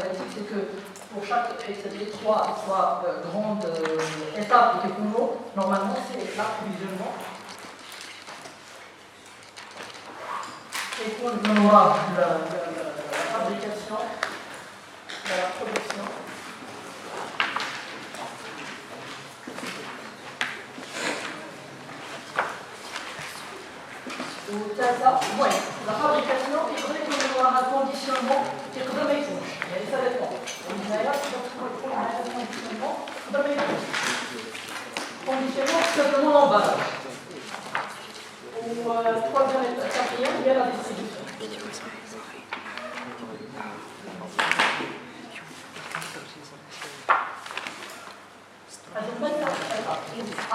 analytique, c'est que pour chaque ces trois grandes étapes qui courent, normalement c'est l'approvisionnement. Et pour on aura la fabrication, la production. وثالثة المهم لا فابريكاسيون يقدر يكون وراها كونديسيونمون يقدر ما يكونش يعني سا ديبون وهنايا تقدر تكون معاها كونديسيونمون يقدر ما يكونش كونديسيونمون سيمبلومون لومباراج والتروازيام التحتية هي لا ديستريبيسيون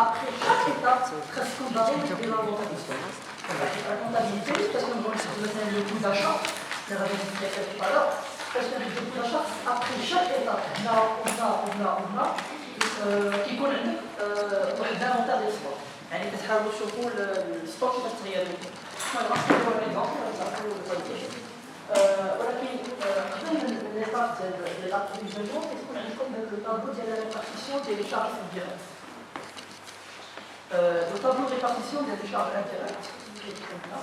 Après chaque étape, presque on va réaliser la comptabilité, parce qu'on voit le coût d'achat, c'est la réalité tout à l'heure, parce que le coût d'achat, après chaque étape, on a qui connaît واحد l'inventaire des stocks. يعني كتحاولوا تشوفوا الستوك باش تغيروا. ما غنعطيو ليكزامبل ولكن قبل ليطاب ديال لابروفيزيونمون كتكون عندكم لو طابلو ديال لا ريبارتيسيون ديال لي شارج انديريكت. Le tableau de répartition des charges indirectes, qui est comme là.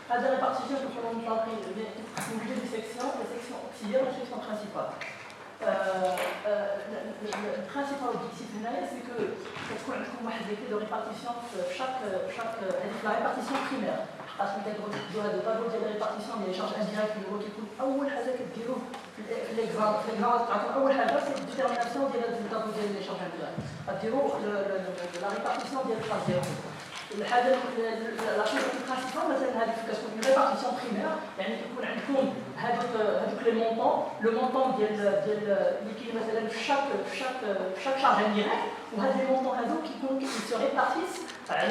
هذا répartition que l'on parle des sections auxiliaires et des sections principales. Le principal objectif c'est que تكون عندكم واحد ليكي دو ريبارتيسيون في la répartition primaire. خاص كتديروا هذا الطابلو ديال ريبارتيسيون ديال لي شارج انديريكت اللي هو كيكون اول حاجه كديروه في ليكزامبل تاعكم اول حاجه سي الديتيرميناسيون ديال الطابلو ديال لي شارج انديريكت. غديروا لا ريبارتيسيون ديال الفاز ديالهم. الحاجه لا شوز برينسيبال مثلا هذيك كتكون اون ريبارتيسيون بريمير يعني كيكون عندكم هذوك لي مونطون لو مونطون ديال اللي كاين مثلا في chaque شارج انديريكت وهاد لي مونطون هذوك كيكونوا se répartissent على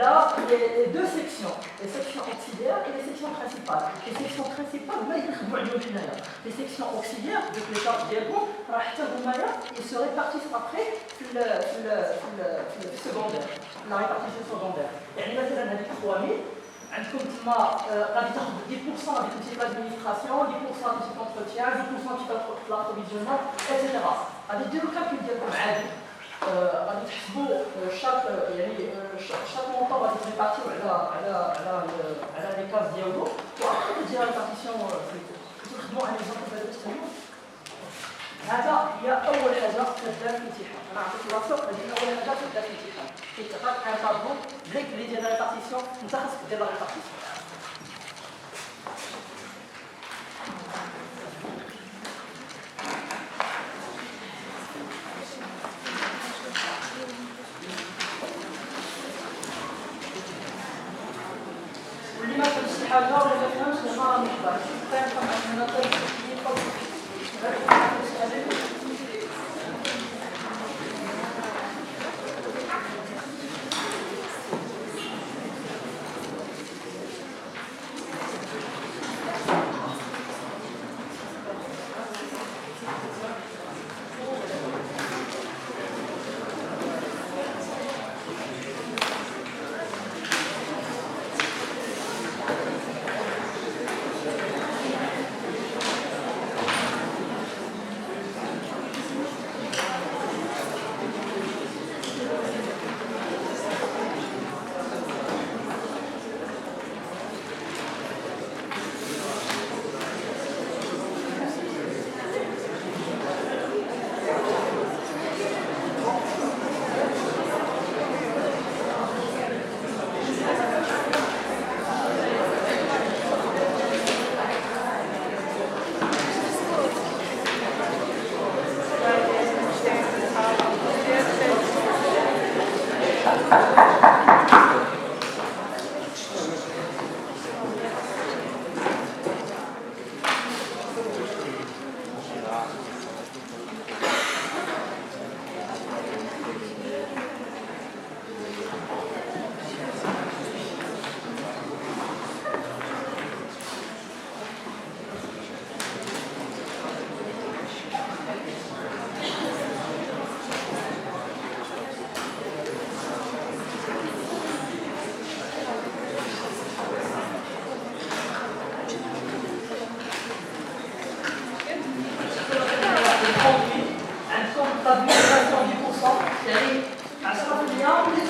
les deux sections les sections auxiliaires et les sections principales les sections principales هما اللي كنخدموا عليهم حنايا les sections auxiliaires دوك لي شارج ديالهم راه حتى همايا ils se répartissent après في السكوندير la répartition secondaire يعني مثلا هذيك 3000 عندكم تما غادي تاخذ 10% غادي تمشي لادمينستراسيون 10% غادي تمشي لونتروتيان 10% تمشي لابروفيزيونمون ايتترا غادي ديروا الكالكول ديالكم عادي غادي تحسبوا شاك مونطون غادي تريبارتيو على لي كاز ديالو وابخي تدير ريبارتيسيون تخدموا على ليزامبل هذا التسليم هذا هي اول حاجه كدار في الامتحان انا عطيت الوصف هذه اول حاجه كدار في الامتحان كيتعطى ان طابلو ديك اللي ديال ريبارتيسيون انت خاصك دير لا ريبارتيسيون واللي ما فهمش شي حاجه ولا ما فهمش ما راه محضرش فاهم عندنا طريقه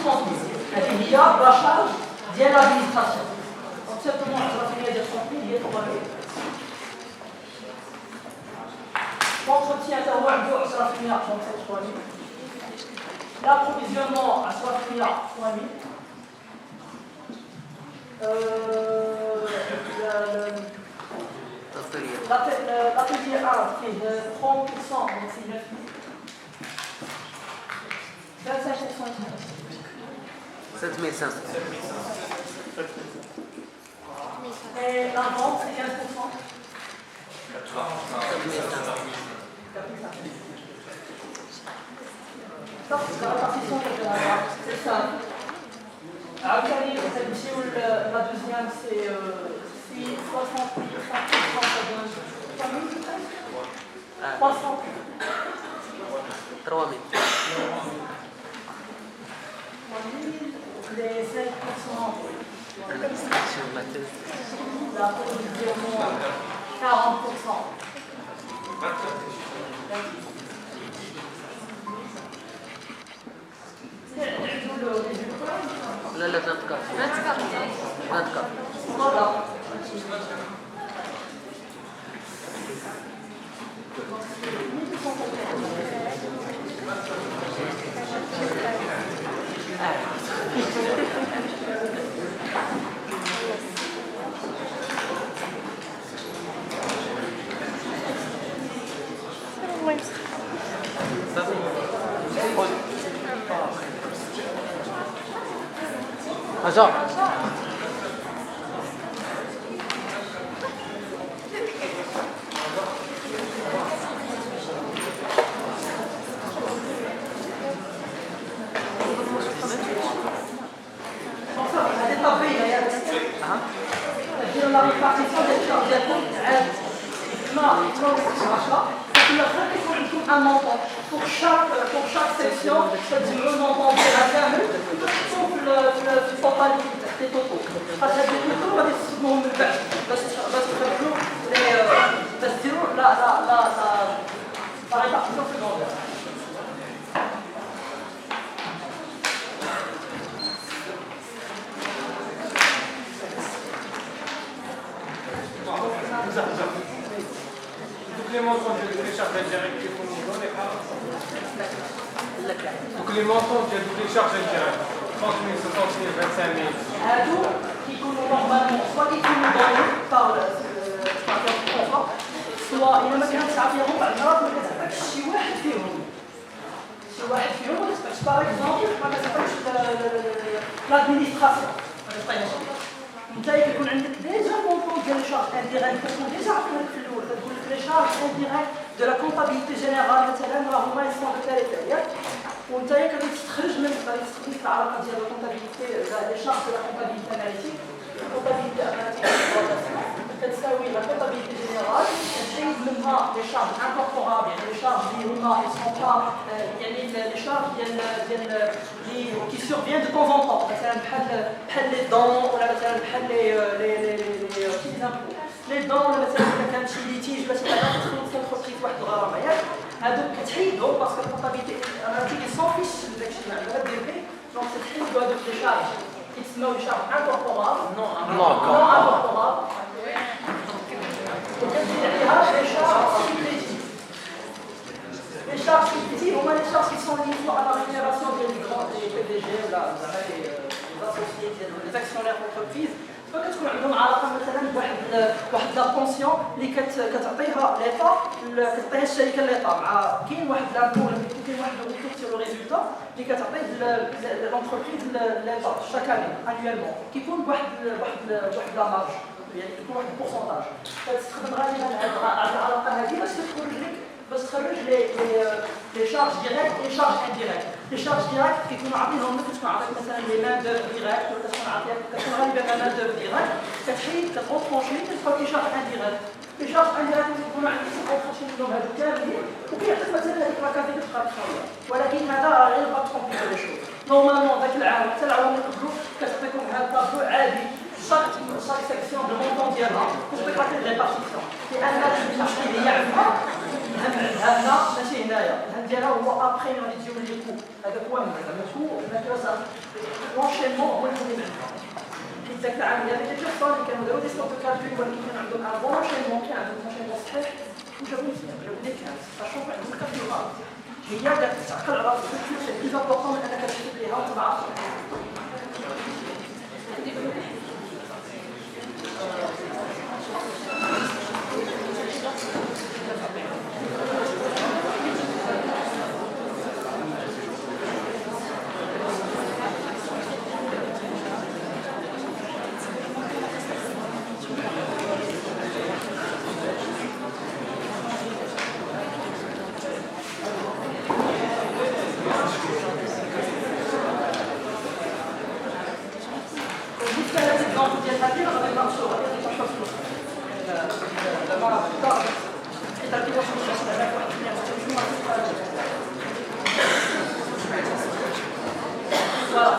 30 000 هذه هي لا شارج ديال لادمينستراسيون دونك سيرتومون 10% ديال 30 000 هي 3 000 l'entretien حتى هو عنده 10% دونك 3 000 l'approvisionnement 10% 3 000 l'atelier 1 qui est de 30%, donc c'est 9 000. 25% 7 500. Et la vente, c'est 15%. 7 500. La répartition, c'est ça. La deuxième, c'est 60 000, 300 3 000. Les 5%. L'approvisionnement, 40%. لا 24. 24. Voilà. هجر la répartition des charges d'alcool un montant pour chaque section, c'est le montant de la ferme, sauf le totalité des totaux. Parce que les totaux, on va la répartition secondaire. Donc les montants de charges indirectes qu'on nous donne, donc les montants de charges indirectes, 30 000, 60 000, 25 000. Qui normalement soit qui nous donnent par le soit il y a مثلا تعطيهم بعد المرات ما كتعطيكش شي واحد فيهم باغ اكزومبل ما كتعطيكش لادمينستراسيون انت كيكون عندك ديجا مونطون ديال لي شارج انديريكت كتكون ديجا عطيناك في الاول كتقول لك لي شارج انديريكت دو لا كونطابيلتي جينيرال مثلا راه هما يسمون بالتالي ياك وانت كتبغي تستخرج من غادي تستخدم في العلاقه ديال لا كونطابيلتي لي شارج دو لا كونطابيلتي اناليتيك كونطابيلتي اناليتيك كتساوي لا كونطابيلتي جينيرال كتحيد منها لي شارج انكوربورابل يعني لي شارج اللي هما يسون با يعني لي شارج ديال اللي كي سورفيان دو طون طون مثلا بحال لي دون ولا مثلا بحال لي زامبو لي دون ولا مثلا اذا كان شي ليتيج ولا شي حاجه كتخلص لونتربريز واحد الغرامه ياك هادوك كتحيدهم باسكو الكونطابيلتي اناليتيك سون فيش داكشي اللي عندها دير دونك كتحيدو هادوك لي شارج كيتسموا لي شارج انكوربورابل نو انكوربورابل Les charges fictives, on a les charges qui sont liées à la rémunération des PDG ou les associés, les actionnaires d'entreprise. فكتكون عندهم علاقه مثلا بواحد لا بونسيون اللي كتعطيها ليطا كتعطيها الشركه ليطا مع كاين واحد لامبو ولا كاين واحد الريتور سير لو ريزولتا اللي كتعطيه لونتربريز ليطا شاك اني انيوالمون كيكون بواحد لا مارج يعني كيكون واحد البورسونتاج كتستخدم غالبا هذه العلاقه هذه باش تخرج لي شارج ديريكت لي شارج انديريكت لي شارج ديريكت كيكونوا عاطينهم كتكون عاطيك مثلا لي مان دوف ديريكت ولا كتكون غالبا مان دوف ديريكت كتحيد كتغونطونشي كتبقى كي شارج انديريكت لي شارج انديريكت كيكونوا عندك كتغونطونشي منهم هادو كاملين وكيعطيك مثلا هذيك لاكارت اللي كتبقى تخاويه ولكن هذا غير با تكومبليكي لي شوز نورمالمون ذاك العام حتى العام اللي قبلو كتعطيكم هذا الطابلو عادي chaque section de montant ديالها كتعطيك ريبارتيسيون لان المشكل هي عندها ماشي هنايا ديالها هو ابخي غادي تجيو لي كو هذا هو زعما كو المدرسه لونشينمون هو المهم حيت ذاك العام هذاك ديال الصالح اللي كانوا داروا دي سونت كالكول ولكن كان عندهم ان بون لونشينمون كان عندهم لونشينمون صحيح وجابوا مزيان جابوا ديك ساشون عندهم كالكول هي اللي تعقل على الكالكول سي بليز امبورطون من انك تكتب ليها وتبعث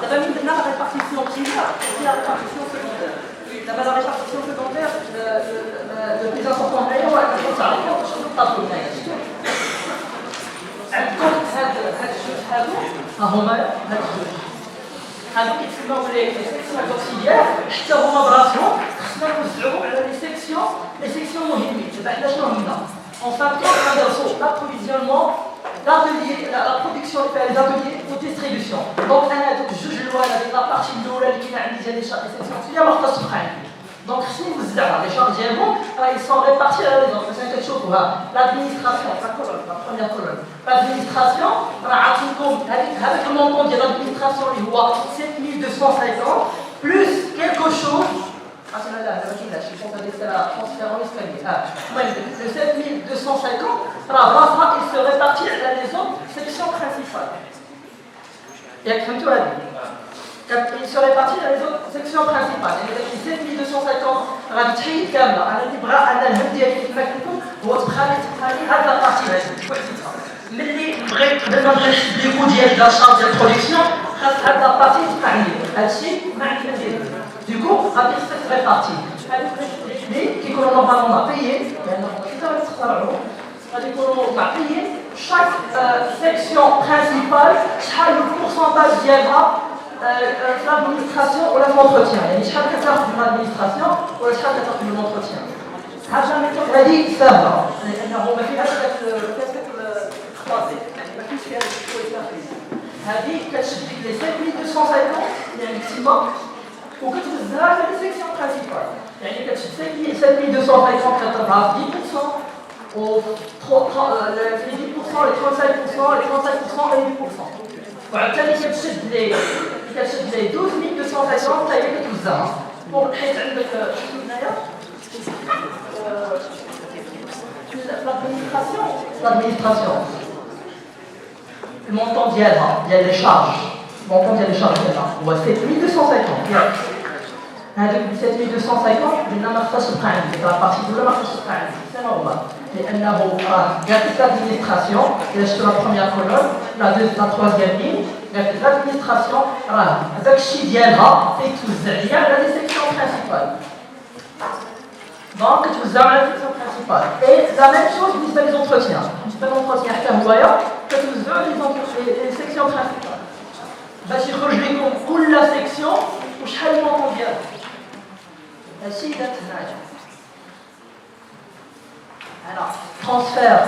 دابا من درنا لا ريبارتيسيون بريمير هي لا ريبارتيسيون سكوندير دابا لا ريبارتيسيون سكوندير لو بليز امبورطون هي هو انكم تعرفوا شنو الطابلو هنايا عندكم هاد الجوج هادو ها هما هاد الجوج هادو كيتسموا لي سيكسيون اوكسيليير حتى هما براسهم خصنا نوزعوهم على لي سيكسيون مهمين دابا حنا شنو عندنا اون فان كونط غندرسو لابروفيزيونمون l'atelier, la production des ateliers ou distribution. Donc, on a la partie de les charges donc, si vous avez les charges, ils sont répartis à les autres. C'est quelque chose pour l'administration, la première colonne. L'administration, avec le montant de l'administration, il voit 7250 plus quelque chose. Ah, c'est là, je pense que c'est la transfert en escalier. Le 7250, il se répartit à la maison, section principale. Il se répartit à la maison, section principale. Les 7250 رابطين كاملة. أنا نبغى أنا الهم ديالي كيف ما كنتم هو تبقى لي هاد لابارتي هادي وحديتها. ملي بغيت قبل ما نبغي لي كو ديال داشا ديال برودكسيون خاص هاد لابارتي تبقى عندي. هادشي ما عندنا ديالو. Du coup, غادي خصك تريبارتي. هادوك لي كيكونوا نورمالمون معطيين لأن حتى تختاروا غادي يكونوا معطيين chaque section principale شحال البورسونتاج ديالها في l'administration ولا في l'entretien. يعني شحال كتاخذ في l'administration ولا شحال كتاخذ في l'entretien. حاجة ميثود هذه سهلة لأنه ما فيهاش داك الكروازي يعني ما كاينش فيها الكروازي. هذه كتشد لك لي 5250 يعني ماكسيموم وكتوزعها على لي سيكسيون برينسيبال يعني كتشد 7250 كتضربها في 10% و les 10%, les 35%, les 35% et les 8%. وعاوتاني كتشد لي 12250 حتى هي كتوزعها حيت عندك شنو هنايا l'administration المونطون ديالها ديال لي شارج المونطون ديال لي شارج ديالها هو 7250 ياك هذوك 7250 قلنا ما خصهاش تبقى عندي لا بارتي الاولى ما خصهاش تبقى عندي سي نورمال لانه قالت لك l'administration الا شفتوا لا بروميير كولون لا تروازيام لين قالت لك l'administration راه هذاك الشيء ديالها كيتوزع ليا على لي سيكسيون برينسيبال دونك كتوزع على لي سيكسيون برينسيبال اي لا ميم شوز بالنسبه لي زونتروتيان بالنسبه للونتروتيان حتى هويا كتوزعوا لي سيكسيون برينسيبال باش يخرج لكم كل سيكسيون وشحال المونطون ديالها هادشي دات هنايا alors transfert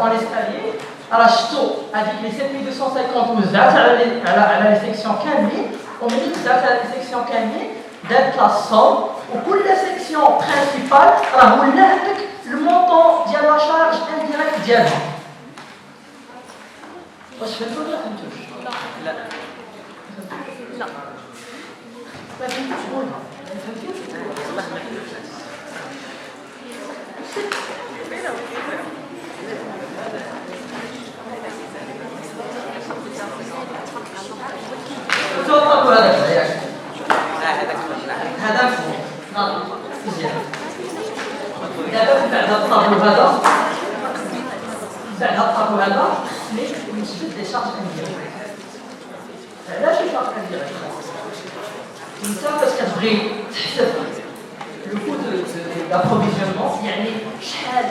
en escalier راه شفتوا هذيك لي 7250 وزعت على لي سيكسيون كاملين وملي وزعت على لي سيكسيون كاملين دات لا صوم وكل سيكسيون برينسيبال راه ولا عندك المونطون ديال لا شارج انديريكت ديالها واش فهمتوا ولا فهمتوش؟ لا لا ما فهمتوش قولها ما فهمتوش والله ما فهمتوش توقفوا هذاك ياك هذا ناضي مزيان دابا بعد الطابلو هذا بعد الطابلو هذا خصني نشد لي شارج انديريكت علاش لي شارج انديريكت انت فاش كتبغي تحسب لو كو دو لابروفيزيونمون يعني شحال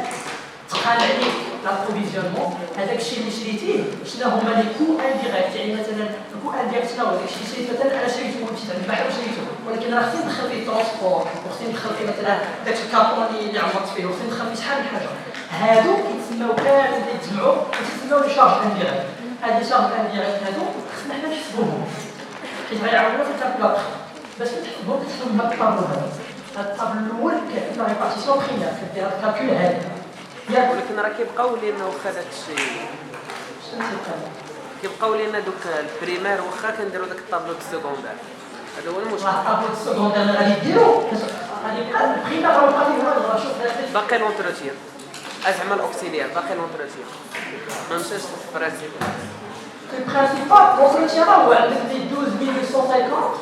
تقال عليك l'approvisionnement, هذاك الشيء اللي شريتيه شنو هما لي كو انديريكت، يعني مثلا الكو انديريكت شنو هو داك الشيء شريت مثلا انا شريته مشيت عند البحر وشريته، ولكن راه خصني ندخل فيه ترونسبور، وخصني ندخل فيه مثلا داك الكابون اللي عمرت فيه، وخصني ندخل فيه شحال من حاجه، هادو كيتسموا كامل كيتجمعوا وكيتسموا لي شارج انديريكت. هاد لي شارج انديريكت هادو خصنا حنا نحسبوهم حيت غيعاونونا في الكالكولاتور باش نحسبهم بهاد الطابلو هذا. هاد الطابلو الاول كاين لا ريبارتيسيون بريمير كدير هاد الكالكول هذا ياك، ولكن راه كيبقاو لينا واخا داك الشيء كيبقاو لينا دوك البريمير واخا كنديروا داك الطابلو السكوندير، هذا هو المشكل. الطابلو السكوندير اللي غادي ديرو غادي يبقى البريمير راه بقى فيه والو، شوف باقي لونتروتيان زعما الاوكسيليير باقي لونتروتيان ما مشاش في البرانسيبال. في البرانسيبال l'entretien هو عندك دي 12850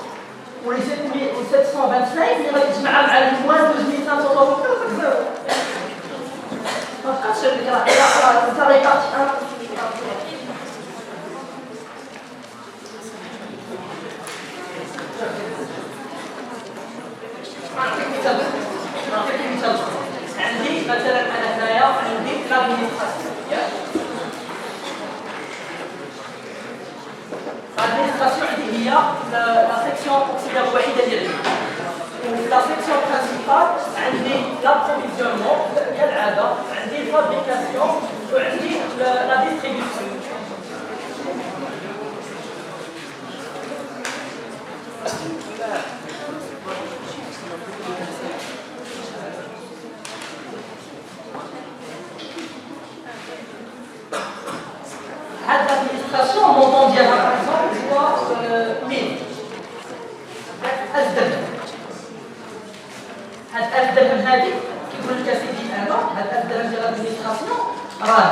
و لي 725 اللي غادي تجمعها مع الموان 2500 ما بقاش عندك راه انت ريبارتي عندي مثلا انا هنايا عندي لادمينستراسيون، l'administration عندي هي لا سيكسيون اوكسيليير الوحيده ديالي، و لا سيكسيون برينسيبال عندي لابروفيزيونمون كالعاده، عندي الفابريكاسيون وعندي لا ديستريبيسيون. هاد l'administration montant ديالها par exemple هو 1000 درهم. هاد 1000 درهم هادي كيقول لك اسيدي انا هاد 1000 درهم ديال l'administration راه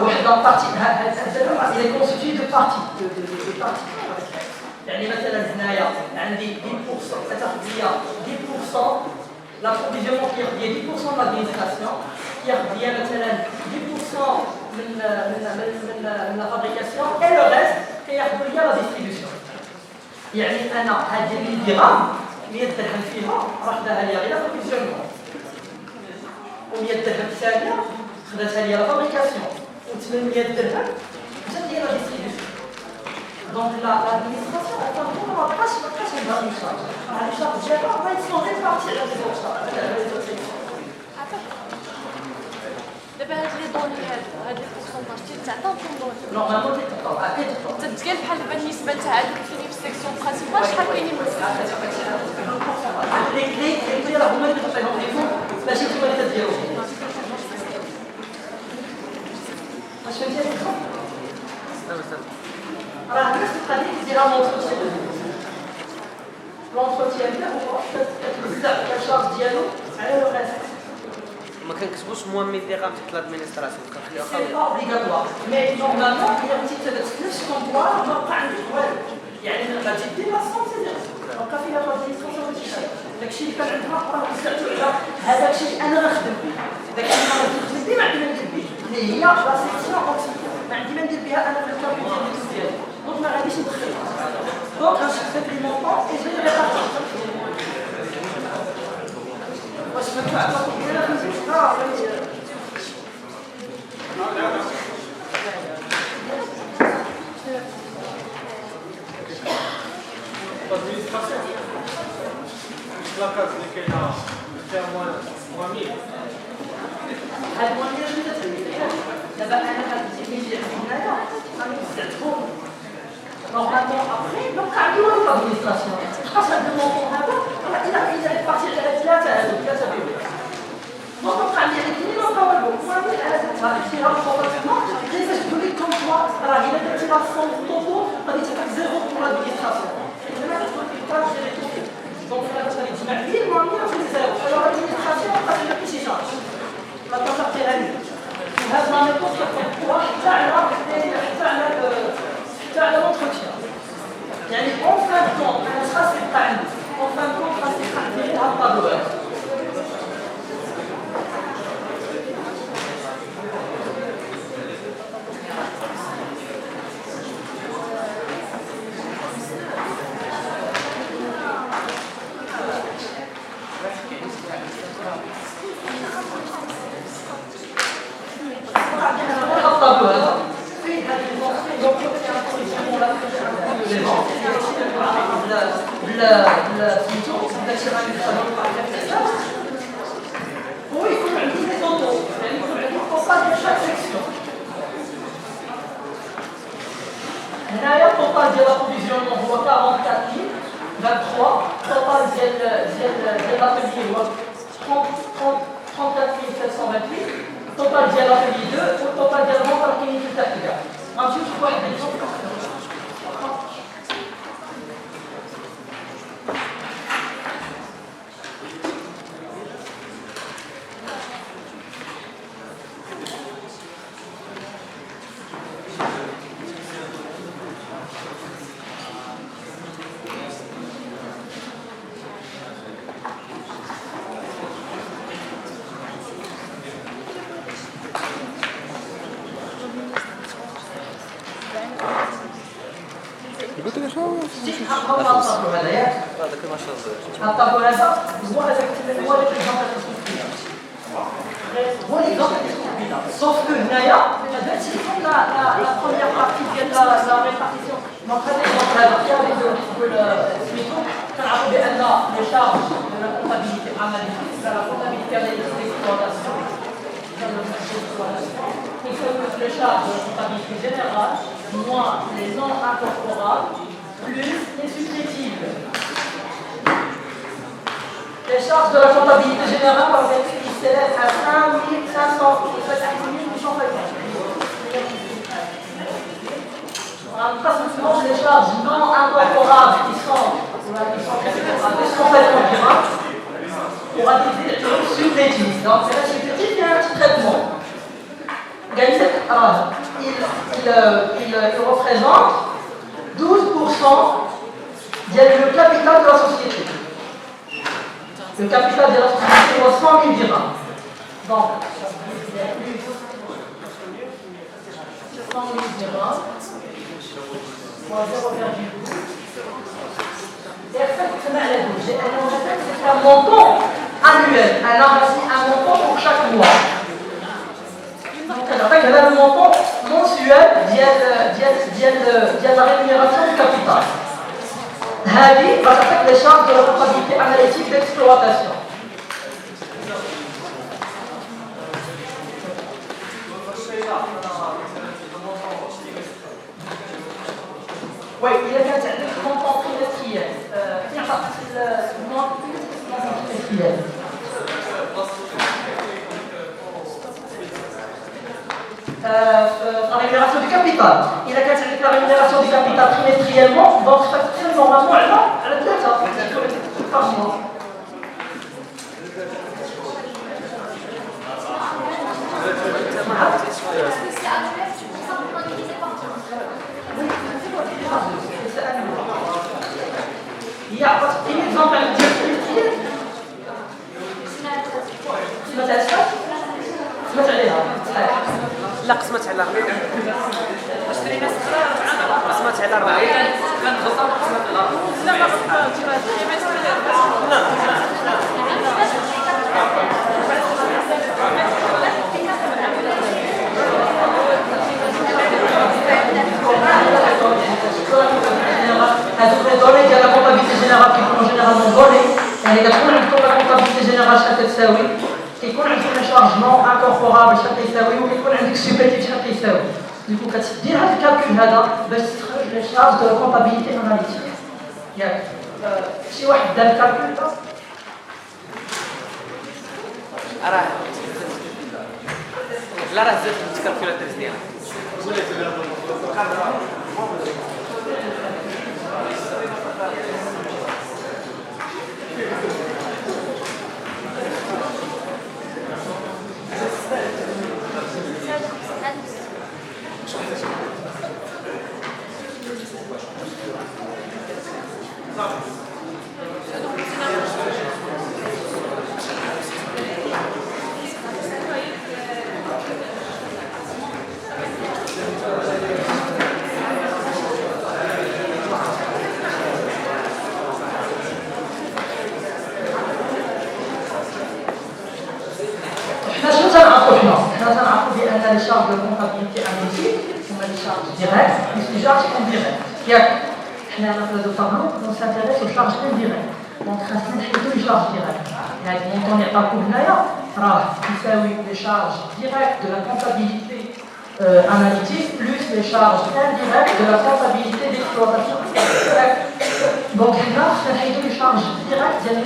واحد لابارتي، هاد 1000 درهم راه لي كونستيتيي دو بارتي يعني مثلا هنايا عندي 10% كتاخذ ليا 10% لابروفيزيونمون كياخذ ليا 10% من l'administration، كياخذ ليا مثلا 10% من لا فابريكاسيون اي لو ريست كياخذوا ليا لا ديستريبيسيون. يعني انا هاد 100 درهم 100 درهم فيها راه خداها ليا غير لابروفيزيونمون، و100 درهم ثانيه خداتها ليا لا فابريكاسيون، و800 درهم جات ليا لا ديستريبيسيون. دونك l'administration ما بقاش عندها لي شارج، راه لي شارج ديالها ما يسمون غير بارتي على لي زوج. دابا هاد لي دوني هاد لي بورسونتاج تيتعطاوكم دوني نورمالمون كيتعطاو اكيد تدير بحال دابا النسبه تاع هادوك اللي في السيكسيون برينسيبال شحال كاينين من لي كلي راه هما اللي كتعطيهم ليكم باش نتوما اللي تديروا. واش فهمتي لكم؟ راه نفس القضيه كديرها لونتروتيان. لونتروتيان هو كتوزع الشارج ديالو على لو ريست. ما كنكتبوش موان 100 درهم تحت لادمينستراسيون كنخليوها سي خاويه. با اوبليغاتوار مي نورمالمون الا كنتي تنفس كونطوار ما بقى عندك والو، يعني غادي دير لا سونسيزيون بقى فيها فابريكاسيون ولا شي حاجه. داكشي اللي كان عندنا راه وزعتو على هذاك الشيء اللي انا غنخدم به، داكشي اللي انا غنخدم به ما عندي ما ندير به، اللي هي لا سيكسيون اوكسيليير ما عندي ما ندير بها انا في الكالكول ديالي، دونك ما غاديش ندخلها. دونك غنشوف هاد لي مونطون اي جو لي ريبارتي. واش فهمتوا على الطريقه ديالها فهمتي؟ l'administration. La case اللي كاينه فيها موان 1000. هاد الموانين اللي كتسمي دابا انا هاد التلميذ اللي عندي هنايا راني وزعتهم نورمالمون ابخي بقى عندي والو في l'administration. خاص هاد المونطون هذا راه الا ريبارتي على ثلاثه بيو دونك بقى عندي غير 2 وبقى والو. الموانين على ثلاثه اختيار اوتوماتيكمون غير باش تقول لك كوم كوا راه الا درتي لا سون طوطو غادي تعطيك زيرو pour l'administration. إلا ما كتكون في الكاش ديال التوفيق دونك الا غادي تجمع لي الموانين غادي زيرو، alors l'administration غادي ما كاينش شي شارج. لا تنطق غني هذا ما يكون كتطبقوها حتى على l'entretien. يعني اون فان كونت انا خاص يبقى عندي اون فان كونت خاص يبقى عندي هاد الطابلو هذا. plutôt d'attirer une famille par exemple. Oui, il faut une des autos. Il faut pas de chaque section. Là, total de l'approvisionnement هو 44 000, 23, total ديال l'atelier هو 34 728, total ديال l'atelier 2 والtotal ديال الموقع كاين في التأكيد. غنمشيو نشوفوا واحد الجزء. الطابور هذا هو هذاك هو l'exemple اللي sauf que هنايا هذا تيكون la première partie ديال la répartition دونك هذا l'exemple هذا فيها سميتو كنعرفوا بان لي شارج de la comptabilité analytique la comptabilité analytique d'exploitation il faut que les charges de la comptabilité générale moins les non incorporables plus les supplétibles. Les charges de la comptabilité générale par exemple, ils s'élèvent à 1 500 les charges non incorporables qui sont complètement durables pour attirer les supplétifs. Donc, c'est la supplétif, il y a un petit traitement. Il représente 12% du capital de la société. Le capital de la société est 100 000 dirhams. Donc, il y a plus 100 000 dirhams moins 0,12. Et c'est un montant annuel. Un montant pour chaque mois. Donc, il y a le montant mensuel de la rémunération du capital. هذه تعطيك les charges de la comptabilité analytique d'exploitation. Oui, il y a un montant trimestriel. Le montant trimestriel. La rémunération du capital. Il a qu'à la rémunération du capital trimestriellement, donc ça fait normalement à la tête par mois. Il y a un exemple à trimestriel. سمعت عليها لا قسمت على 4 قسمت على 4 لا ما قسمتش هذوك les données ديال la comptabilité générale كيكونوا généralement données يعني كتكون عندكم la comptabilité générale شحال كتساوي كيكون عندك لي شارج نون انكوربورابل شحال كيساوي وكيكون عندك سوبيتيف شحال كيساوي ديكو كتدير هذا الكالكول هذا باش تخرج لي شارج دو لا كومبابيليتي اناليتيك ياك شي واحد دار الكالكول راه لا راه زدت الكالكولاتريس ديالك les charges de comptabilité analytique, on a les charges directes, plus les charges indirectes. حنا في هذا الطابلو on s'intéresse aux charges indirectes donc خاصنا نحددوا les charges directes هذا المونطون اللي عطاكم هنايا راه يساوي les charges directes de la comptabilité analytique plus les charges indirectes de la comptabilité d'exploitation. Donc هنا خاصنا نحددوا les charges directes ديال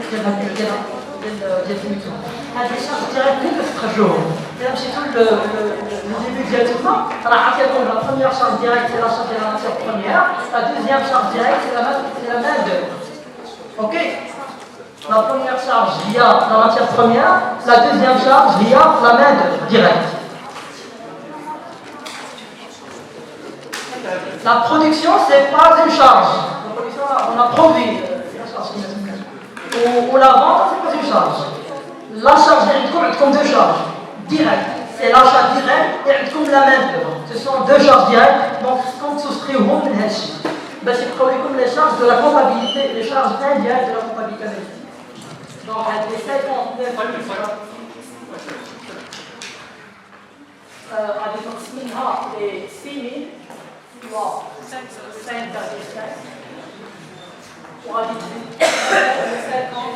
الفونكسيون. هاد les charges directes اللي كتخرجوهم إلا مشيتو للديبي ديالتما راه عطيتكم la première charge directe c'est l'achat de la matière première, la deuxième charge directe c'est la main d'œuvre. Ok? La première charge via la matière première, la deuxième charge via la main d'œuvre directe. La production, c'est pas une charge. La production, on a produit la charge. Ou la vente, c'est pas une charge. La charge directe, comme deux charges. Direct, c'est l'achat direct et comme la main d'œuvre. Ce sont deux charges directes, donc quand souscrivons le hedge. C'est comme les charges de la comptabilité, les charges indirectes de la comptabilité analytique. Donc, les 59 غادي نقسم منها ل 6000 و 5.5 وغادي تزيد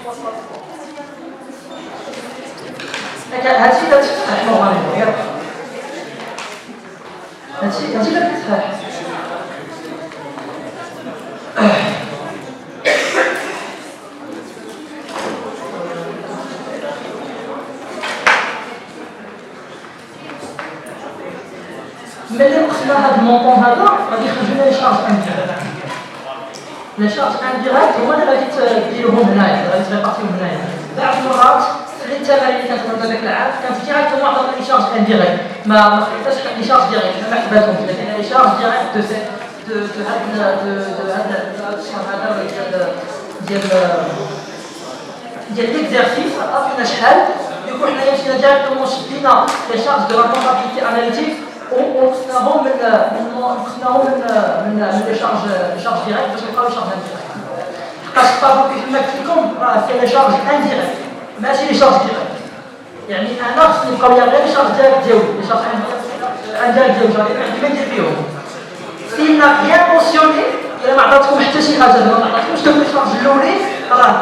50 هادشي اللي تفتح نورمالمون ياك هادشي اللي تفتح ملي قسنا هاد المونطون هذا غادي يخرج لنا لي شارج انديريكت. لي شارج انديريكت هما اللي غادي تديروهم هنايا، غادي تريبارتيهم هنايا. بعض المرات في التمارين اللي كنخدموا هذاك العام كانت ديريكتومون عطانا لي شارج انديريكت، ما خديتش لي شارج ديريكت، ما حسباتهمش، لكن لي شارج ديريكت دو هاد الشهر هذا ديال ليكزارسيس عطينا شحال يكون حنايا مشينا ديريكتومون شدينا لي شارج دو لا كونتابيليتي اناليتيك وقسناهم من لي شارج ديريكت باش نلقاو لي شارج انديريكت. حقاش الطابلو كيف ما قلت لكم راه فيه لي شارج انديريكت ماشي لي شارج ديريكت. يعني انا خصني نبقاو ليا غير لي شارج ديريكت ديالي، لي شارج انديريكت ديالي عندي ما ندير فيهم. سينا بيان مونسيوني الا ما عطاتكم حتى شي حاجه ما عطاتكمش دوك لي شارج الاولين راه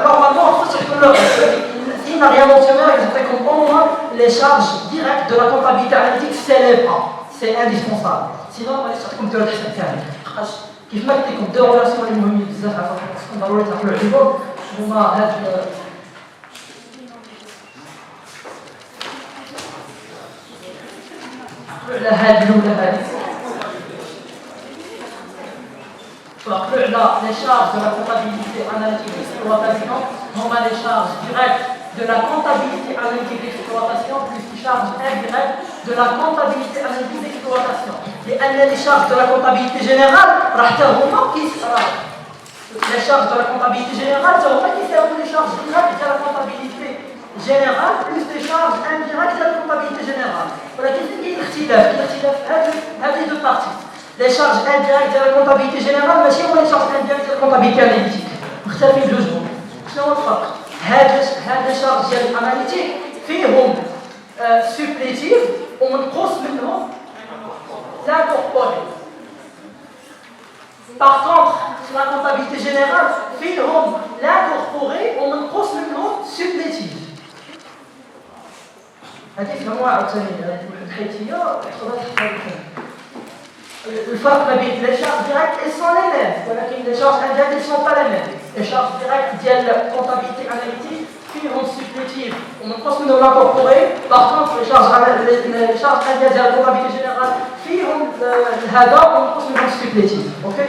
نورمالمون خصك تكون il n'a rien mentionné, il faudrait comprendre les charges directes de la comptabilité analytique, c'est indispensable. Sinon, on va aller sur le compteur de l'État. كيف ما قلت لكم دو ريلاسيون اللي مهمين بزاف على خاطر ضروري تعقلوا عليهم هما هاد على هاد الاولى هادي وعقلوا على لي شارج دو لا كونتابيليتي اناليتيك d'exploitation هما لي شارج ديريكت de la comptabilité analytique d'exploitation plus les charges indirectes de la comptabilité analytique d'exploitation. Les charges de la comptabilité générale, les charges de la comptabilité générale, c'est les charges directes de la comptabilité générale plus les charges indirectes de la comptabilité générale. Voilà, qu'est-ce qui est les deux parties. Les charges indirectes de la comptabilité générale, mais si on les charges indirectes de la comptabilité analytique, vous savez deux secondes. C'est un autre هاد الشارج ديال الاناليتيك فيهم سوبليتيف ومنقوص منهم لانكوربوري. Par contre, la comptabilité générale فيهم لانكوربوري ومنقوص منهم سوبليتيف. هذه فهموها عاوتاني الحيتيه الفرق ما بين les charges directes elles sont les mêmes ولكن les charges indirectes elles sont pas les mêmes. Les charges directes ديال comptabilité analytique فيهم supplétifs ومنقص منهم l'incorporé. Par contre les charges indirectes ديال comptabilité générale فيهم هذا ومنقص منهم supplétifs. OK.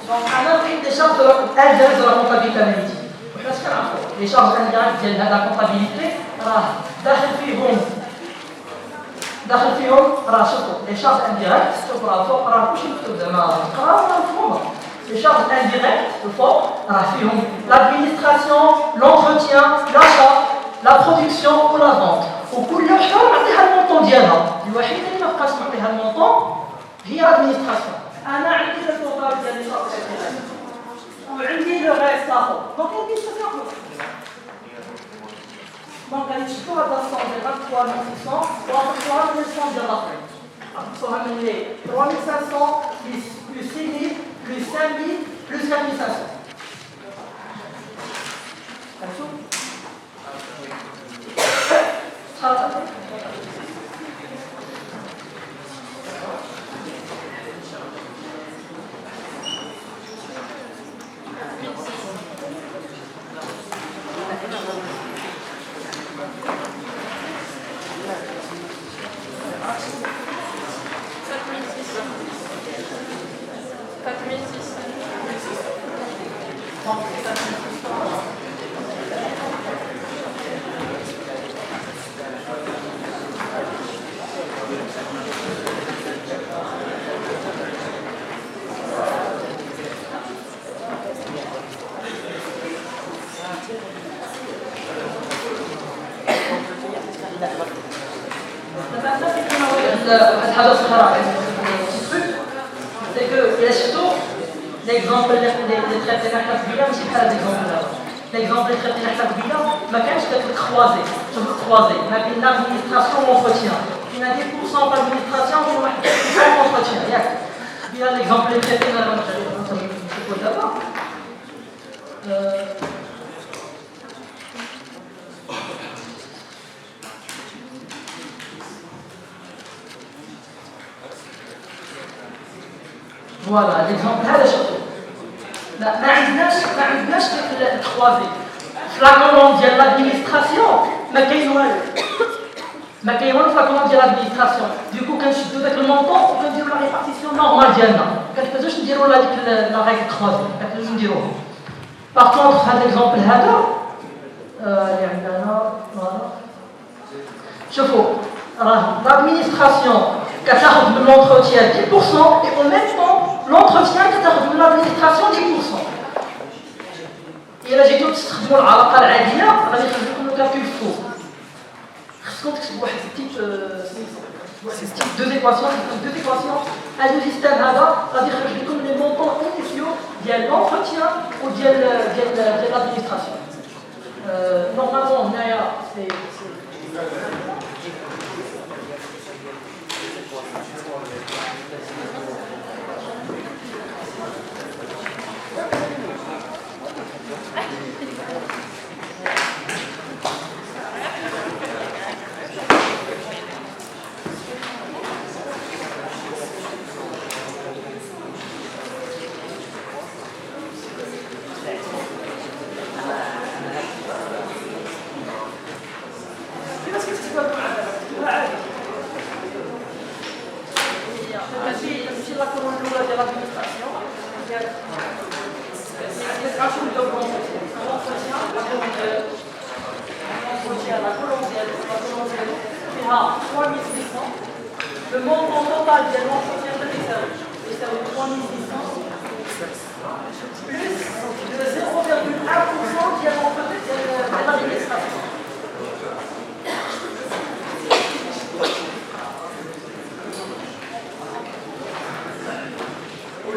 Donc, on a pris des charges indirectes de la comptabilité analytique. Les charges indirectes de la comptabilité, les charges indirectes, les charges indirectes, l'administration, l'entretien, l'achat, la production ou la vente. وكل وحده نعطيها المونطون ديالها. الوحيده اللي ما بقاش نعطيها المونطون هي الادمينستراسيون. انا عندي البورطال ديال لي شارج Donc, il y a une discussion. Donc, elle est toujours à 23 600, 3 100 de l'Afrique. Il faut ramener 3500 plus 6000 plus 5000 plus 4500. C'est que il y a surtout l'exemple des traités d'Akabila, mais c'est pas l'exemple là. L'exemple des traités d'Akabila, ma cage peut être croisée. Je veux croiser. On a une administration ou entretien. Il y a 10% d'administration ou entretien. Il y a l'exemple des traités d'Akabila. Voilà, l'exemple هذا شفتو. ما عندناش الكروازي. في لا كولون ديال لادمينستراسيون ما كاين والو. ما كاين والو في لا كولون ديال لادمينستراسيون. دوكو كنشدو داك المونطون وكنديرو لا ريبارتيسيون نورمال ديالنا. كنقدروش نديرو لا ديك لا ريغل كروازي، كنقدروش نديروها. باغ كونطخ هذا l'exemple هذا اللي عندنا فوالا. شوفوا راه لادمينستراسيون كتاخذ من لونتروتيان 10% et en même temps l'entretien كتاخذ من l'administration 10%. إلا جيتو تستخدموا العلاقة العادية غادي يخرج لكم الكالكول فوق. خصكم تكتبوا واحد deux équations. هاد السيستم هذا غادي يخرج لكم لي مونطون انيسيو ديال l'entretien و ديال l'administration. نورمالمون هنايا سي Le montant total de l'entretien de les services 3600 plus le 0,1% de l'administration.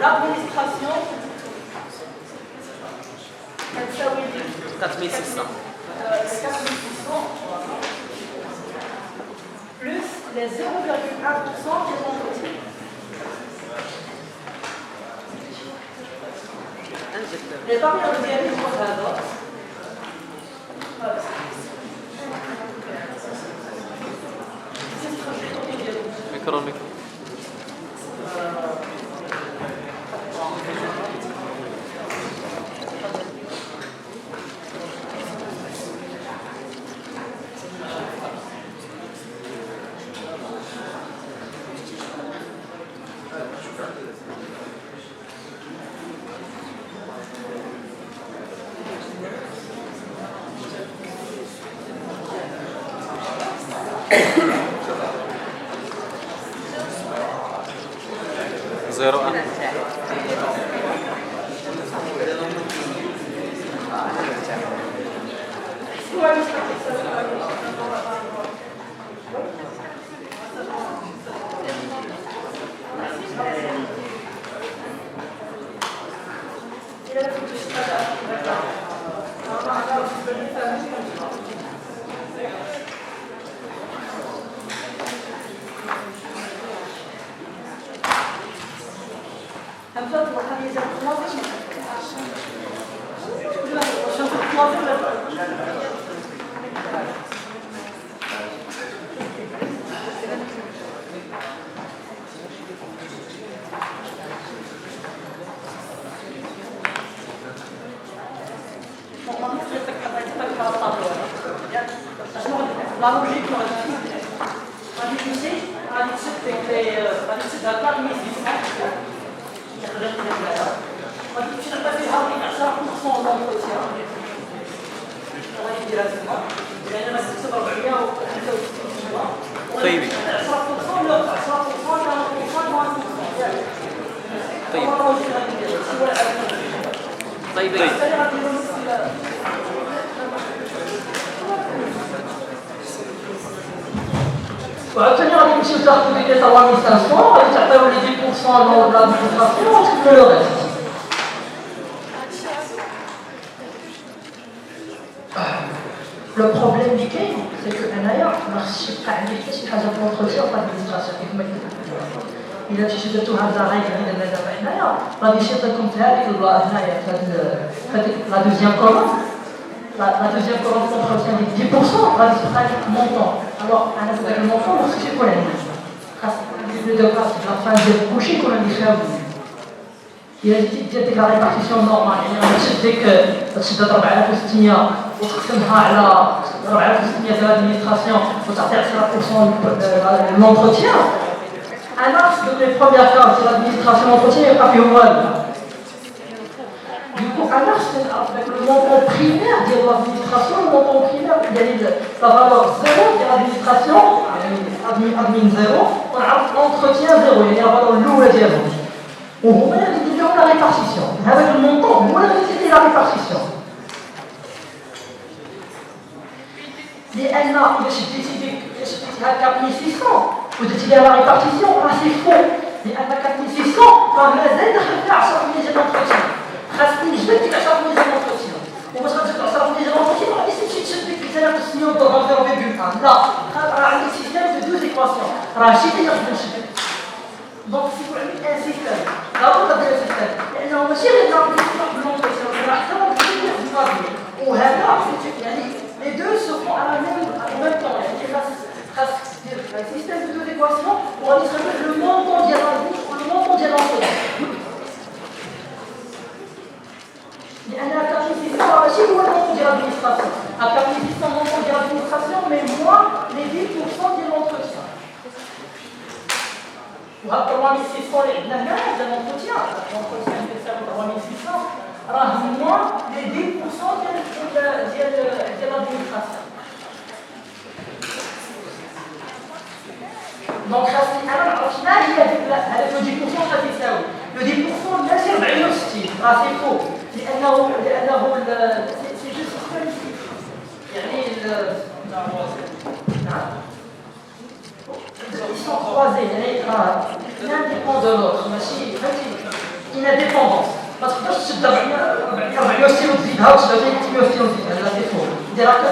L'administration, elle s'appelle 4600. 4600 plus les 0,1% de l'entretien. Les barrières de dialyse pour هذا. ميكرو زيرو Il a la La logique غادي تمشي غادي تشد غادي تشد هاد 4600 غادي تمشي تعطي فيها 10% دونتروتيان غادي ديرها تما يعني غادي تكتب 465 طيب 10% ولا 10% طيب طيب وعاوتاني غادي نمشيو تاخدو ديك 3500 غادي تعطيو لي 10% نورمال لادمينستراسيون وتكملو لو ريست. لو بروبليم اللي كاين سي كو انايا ما خصش يبقى عندي حتى شي حاجه في لونتروتيان في لادمينستراسيون كيف ما قلت. إلا مشيتو درتو هاد لاغاي هنا دابا هنايا غادي يشيطلكم في هاديك البلاصه هنايا في هاد لا دوزيام كولون. La deuxième colonne d'entretien des 10%, va se faire montant. Alors, un aspect de montant, c'est ce qu'on a dit. Le devoir, c'est la fin de coucher qu'on a dit faire. Il a dit que la répartition normale, يعني تشدك تشد 4600 وتقسمها على 4600 ديال l'administration وتعطي 10% l'entretien. Un axe de les premières cases, c'est l'administration d'entretien, il n'y a pas plus mal. Du coup, un axe avec le montant primaire de l'administration, le montant primaire, il y a la valeur 0 de l'administration, admin 0, on a l'entretien 0, il y a la valeur louée de 0. On va décider la répartition. Avec le montant, on va décider la répartition. لأن باش décider à 4600 وتدير la répartition, c'est faux. لأن 4600 فمازال دخل فيها 10% ديال l'entretien. خاصني نجبد ديك 10% ديال l'entretien. وباش غتجبد 10% ديال l'entretien ما غاديش تمشي تشد ديك 3 ضرب 0,1. لا، راه عندي سيستيم دو دوز ايكواسيون. راه شي اللي نقدر نشد. دونك سيكون عندي ان سيستيم. لابد ديال السيستيم. لأنه ماشي غير نعطي l'entretien، راه حتى ندير الفابي. وهذا يعني les deux se font en même temps. يعني خاص دير un système de deux équations وغادي تخرج le montant ديال l'entretien. لأن 4600 ماشي هو المونطون ديال l'administration. 4600 المونطون ديال l'administration mais moins les 10% ديال l'entretien. وهاد 3600 اللي عندنا هنا ديال l'entretien كيساوي 3600 راه moins les 10% ديال l'administration. دونك خاصني انا نعرف شنو هي هذاك لو 10% غادي يساوي. لو 10% ماشي 64 راه سي فو. لأنه سي جوست كواليتيف يعني نعم ils sont croisés يعني l'un dépend de l'autre ماشي فهمتي une indépendance ما تقدرش تشد 460 وتزيدها وتشد 360 وتزيدها لا سي فو دير هكا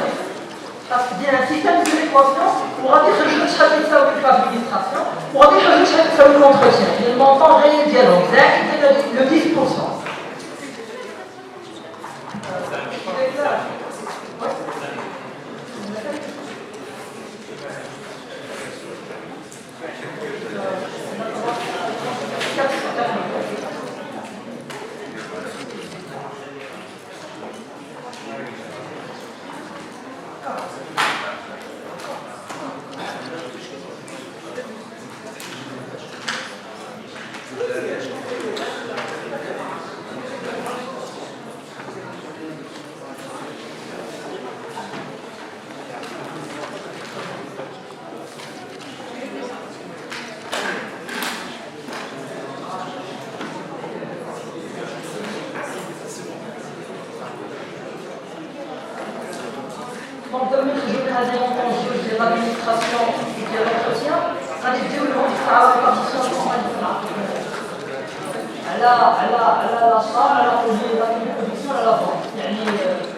خاصك دير ان سيستيم دو ليكواسيون وغادي يخرج لك شحال كيساوي l'administration وغادي يخرج لك شحال كيساوي l'entretien يعني المونطون غير ديالهم زائد لو 10%. Donc, de mettre à des montants de l'administration et de l'entretien, ça les deux le à la répartition normale. À la charge, à la production, à la vente.